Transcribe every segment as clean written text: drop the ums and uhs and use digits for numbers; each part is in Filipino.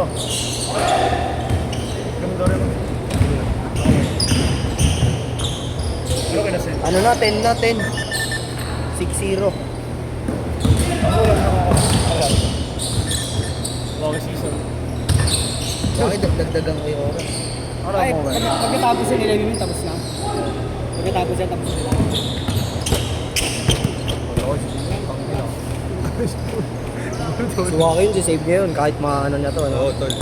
to. Ganda rin. Ano kaya nasin? Ano na, 10 na, 10. 6-0. Ako lang nakakawal. Long season. Bakit dagdagan ko yung oras? Ay, pagkatapos yung nila yun, tapos na. Pagkatapos yan, tapos nila. Suwaka yun, save niya yun, kahit maano niya to. Ano? Oo, tol.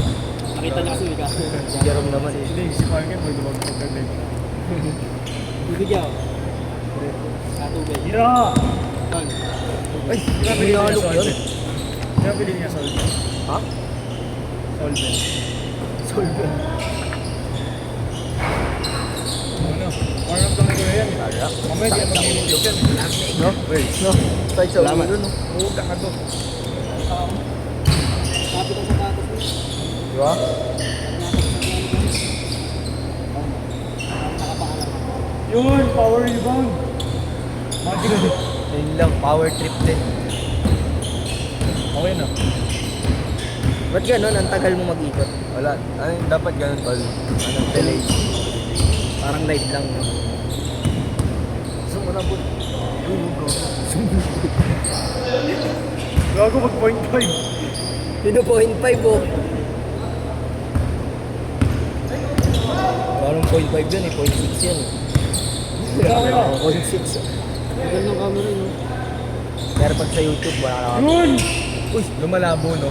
Nakita niya kasi Mika. Si Jerome naman eh. Hindi, si Parker may dumag sa ganda. Bibigyan ako. Sa tubig. Hira! Ton. Ay, hinalok yun. Kaya bilhin niya solvent. Ha? Solvent. Solvent. Ano? Warm up lang ko yan. Mamaya di yan mag-iinit yan. No? No? Kahit sa ulo, no? Oo, gago. Kapit ang sapatos mo. Di ba? Nakapaalam ako. Yun, power rebound. Magic. Yun lang, power trip din. Okay na. Ba't gano'n? Ang tagal mo mag-ikot. Wala. Ano, dapat ganun, tol. Anong delay? Parang live lang, no? Zoom mo na po. Gago mag 0.5. Pino 0.5 oh. Parang 0.5 yun eh, 0.6 yan eh. Okay na. 0.6. Tagal ng camera yun. Pero pag sa YouTube, wala na kami. Yun! Uy, lumalabo, no?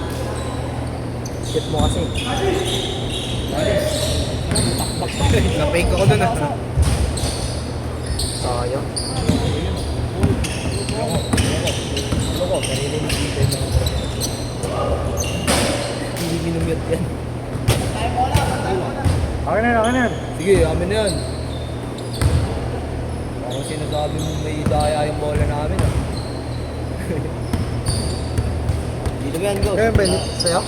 Shit mo kasi. Na-fake ako dun, ah. Sayang. Ano ko, narinig dito yung mga hindi minumute yan. Akin na yan, akin na yan. Sige, amin na yan. Parang sinasabi mo may daya yung bola namin ah. Dito ba yan, go? Kaya ba yun? Sa'yo?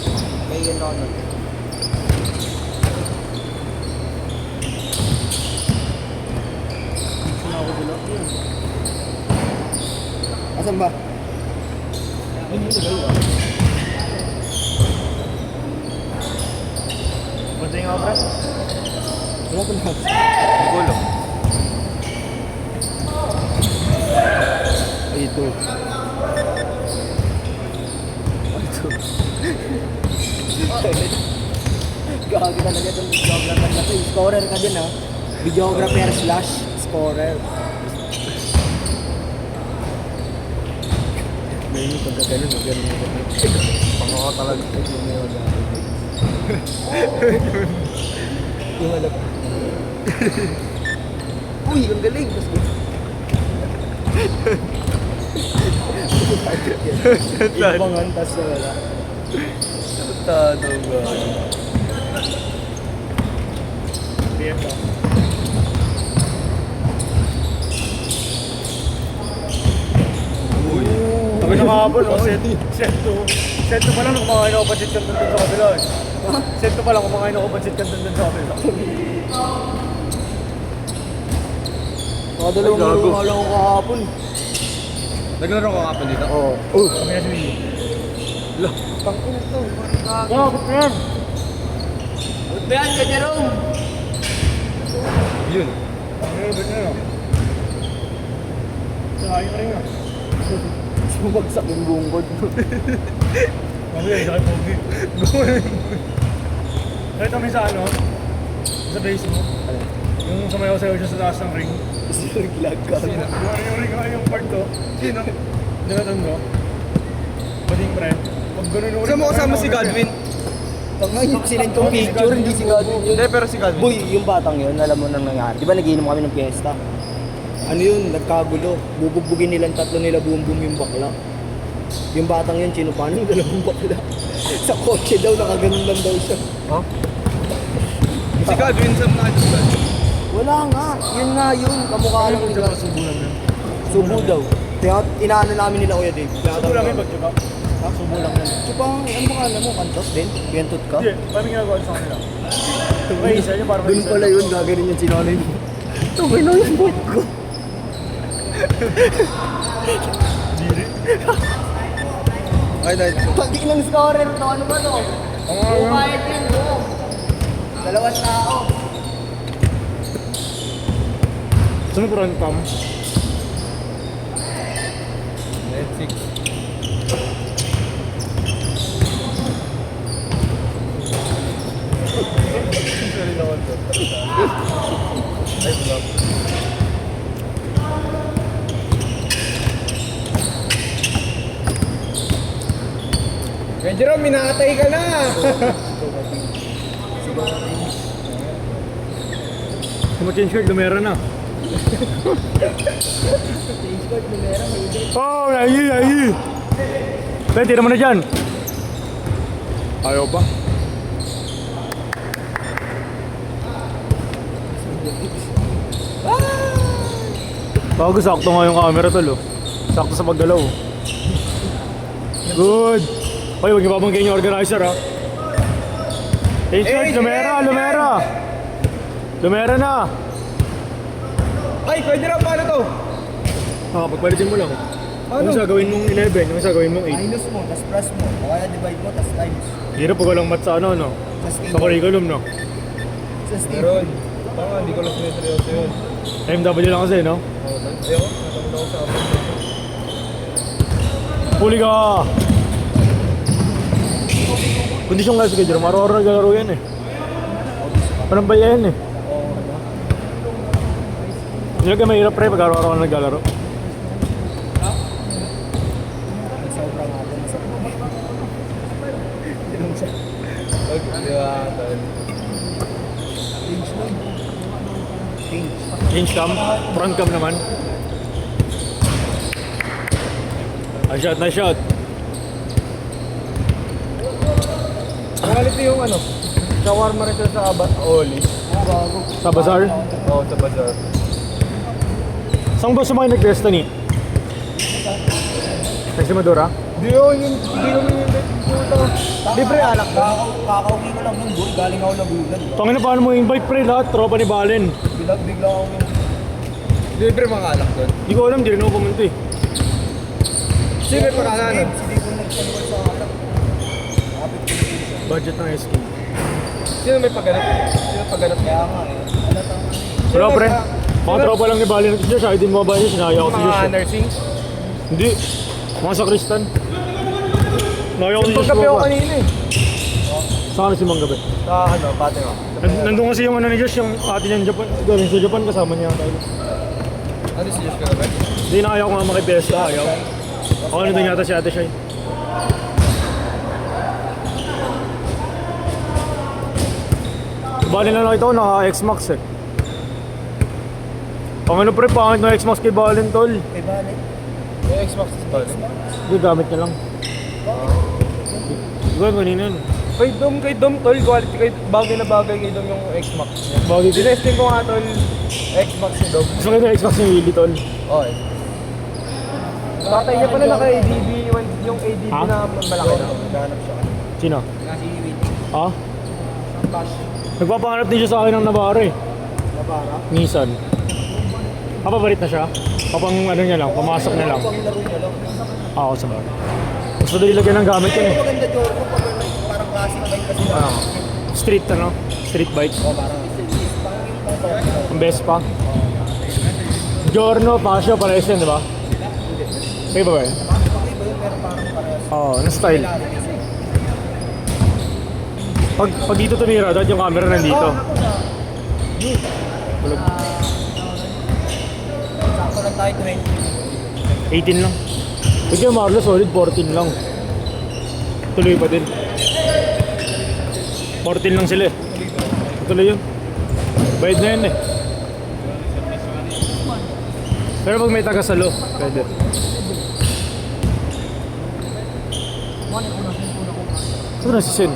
May yun ako nun. Saan ako dula? Asan ba? Punta yung obras. Wala ko na. Gulo. Ay, ito. Gagi talaga itong videographer na to. Scorer ka din ha. Videographer slash scorer. May yung pagkaganon, ganun. Pangako talaga. Yung alap. Uy, ang galing. Mas good. Ibangan, tas na wala. Tado ba? PM ba? Uy. Sabi na kahapon, oh, set 2. Set 2 pa lang kung kumakain ako budget ka dun sa kabila. Set 2 pa lang kung kumakain ako budget ka dun sa kabila. Nakadalawang Ay, gago. laro lang ako kahapon. Naglaro ka kapon dito? Oo. Kami na si Willie. Lo. Tangina to. Wow, good yan! Ba't ba yan ka, Jerome? Yun. Ano ba yan? Sayang rin ah. Sumagsak yung bungkod. Mamaya, isa kay Pogi. Kahit kami sa ano, sa base mo, yung sumayaw sa'yo siya sa taas ng ring. Naglag ka. Yung ring yung part to. Sino? Hindi na tanong ko. Bading pre. Pag ganun ulit. Saan mo kasama si Godwin? Tanga yung sinend kong picture, hindi si Godwin yun. Hindi, pero si Godwin. Boy, yung batang yun, alam mo nang nangyari. Di ba nagiinom kami ng piyesta? Ano yun, nagkagulo. Bubugbugin nilang tatlo nila, boom boom yung bakla. Yung batang yun, sinupa ng dalawang bakla. Sa kotse daw, nakaganon lang daw siya. Huh? Si Godwin, saan mo nakita? Wala nga, yun nga yun, kamukha lang nila. Subulan na. Subo daw. Kaya inaano namin nila Kuya Dave. Subo lang yung pagkiba. Ha? Subo lang yan. Tsaka, ano ba alam mo, kantos din? Pientot ka? Hindi, kami ginagawa sa kanila. May isa yun, parang may Doon isa. pala yun, gaganin yung sinanay mo. Tungay na yung bot ko. Diri. Ay, nice. Pati ng scorer to, ano ba to? Bumayad yan, bro. 2 tao. Saan mo front cam? Net 6. Sorry naman to. Ay, vlog. Kaya Jerome, minatay ka na! Kung ma-change card, lumera na. Oh, nahi! Ben, tira mo na dyan. Ayaw pa. Bago sakto nga yung camera tol oh. Sakto sa paggalaw. Good! Hoy, huwag niyo babanggain yung organizer ha. Change card, lumera! Lumera na! Ay, pwede na, paano to? Pagpalitin mo lang. Ano? Yung sa gawin mong 11, yung sa gawin mong 8. Minus mo, tas plus mo. O kaya divide mo, tas times. Hirap pag walang math sa ano, no? Tas Sa curriculum, no? Sa Steve. Meron. Tama, hindi ko lang siniseryoso yun. MW lang kasi, no? Ayoko, natamad ako sa akin. Huli ka! Kondisyon nga sige, Jerome. Araw-araw naglalaro yan eh. Parang ba yan eh? Hindi lang kayo mahirap pre pag araw-araw ka naglalaro. Sobrang ako. Okay, di ba, tol? Change cam, front cam naman. Nice shot. Quality yung ano, shawarma rin sila sa Oli. Sa bazaar. Oo, sa bazaar. Saan ba sumakay nag-testa ni? Kasi Madura? Hindi kami yung puta. Libre alak ba? Kakauwi ko lang nun, boy. Galing ako Lagunan. Pangina paano mo invite pre lahat? Tropa ni Balen. Bigla ako nun. Libre mga alak doon. Hindi ko alam, di rin ako pumunta eh. Sino may pagkakanan? Hindi ko nagpanuwal sa alak. Budget ng SK. Sino may pagganap? Sino pagganap? Kaya nga eh. Wala pre. Mga tropa lang ni Balen at Josh, ayaw din mo ba niya? Sinaya ko si Josh. Mga nursing? Hindi. Mga sakristan. Sinaya ko si Josh. Pagkapi ako Baba. kanina eh. Saan si Mang Gabi? Sa ano, pati mo. Nandun kasi yung ano ni Josh, yung ate niya Japan. Galing sa Japan, kasama niya tayo. Ano si Josh ka naman? Hindi na ayaw ko nga makipesta, ayaw. Ako nandun yata si ate siya eh. Balen na nakita ko, naka-X-Max eh. Pangano pre, pangit na X-Max kay Balen tol. May balik. May Xbox ba? Hindi, gamit niya lang. Di ba, kanina yun. Kay Dom tol, quality kay bagay na bagay kay Dom yung Xbox niya. Bagay din. Dinesting ko nga tol, Xbox ni Dom. Gusto ko yung X-Max ni Willie tol. Okay. Tatay niya pala naka-ADB, yung ADB Ha? na malaki na. Naghanap siya. Sino? Kasi Will. Ha? Nagpapangarap din siya sa akin ng Navara eh. Nabara. Nissan. Kapabarit na siya. Kapang ano niya lang, pumasok na lang. Pang laro niya lang. Ako sa bar. Gusto din lagyan ng gamit yun eh. Maganda Jordan pag parang classic bike kasi. Street ano? Street bike. O parang Ang best pa. Giorno, Pasio, parehas yan, di ba? Kaya ba ba yun? Oo, ano style? Pag dito tumira, dapat yung camera nandito. Bulog. sakto lang tayo 20. 18 lang. Pag yung Marlo, solid 14 lang. Tuloy pa din. 14 lang sila eh. Tuloy yun. Bayad na yun eh. Pero pag may taga-salo, pwede. Saan na si Sin?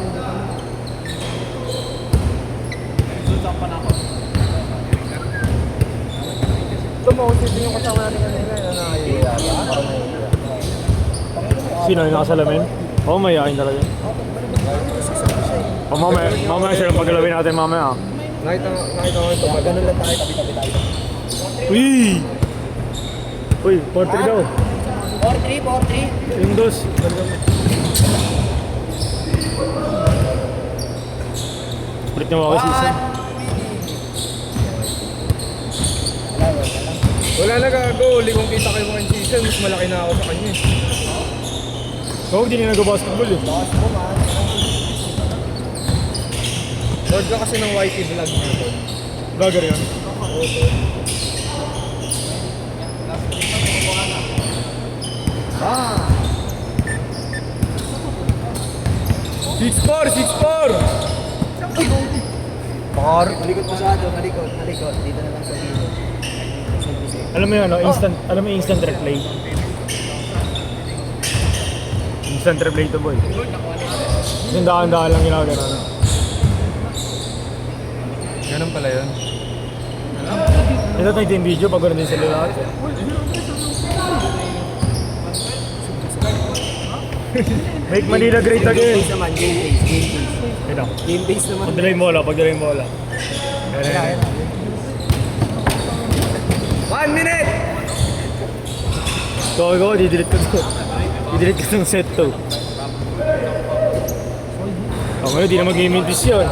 Ito mo, kung sino yung kasama natin kanina, na nakayaya. Parang nahihiya. Sino yung nakasalamin? Oo, mayayain talaga. O mamaya siya lang paggalawin natin mamaya. Nakita ko ito. Ganun lang tayo, tabi-tabi tayo. Uy! Uy, 4-3 daw. 4-3, 4-3. Yung dos. Split niya ako season. Wala na gago. Uli kong kita kayo mga season. Mas malaki na ako sa kanya eh. Oo, hindi na nag-basketball eh. Lord ka kasi ng YT vlog nito. Vlogger yun. Ah! 6-4! 6-4! Malikot masyado, malikot. Dito na lang sa gilid. Alam mo yun, no? Alam mo yung instant replay? Instant replay to boy. Yung daan-daan lang ginagawa na. Ganun pala yun. Ito tayo yung video pag gano'n din sa lahat. Make Manila great Game again. base naman, game base. Ito. Game base naman. Pagdala yung bola, pagdala yung bola. 1 minute! Go, didelete ko to. Didelete ko ng set to. O ngayon, di na mag-imintis yun.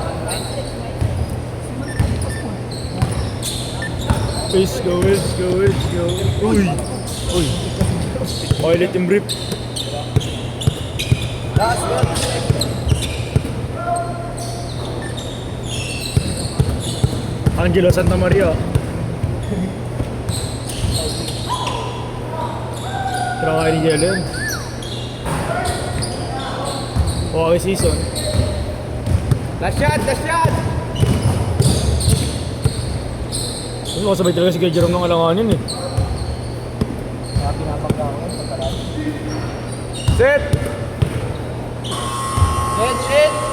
Let's go. Uy! Pilot yung brief. Last one. Angelo Santa Maria. Tira kayo ni Jelen. Okay season. Last shot! Last shot! Ano kasabay talaga si Kuya Jerome ng alanganin eh. Mga pinapagka ko yun, pagkarami. Set! Set!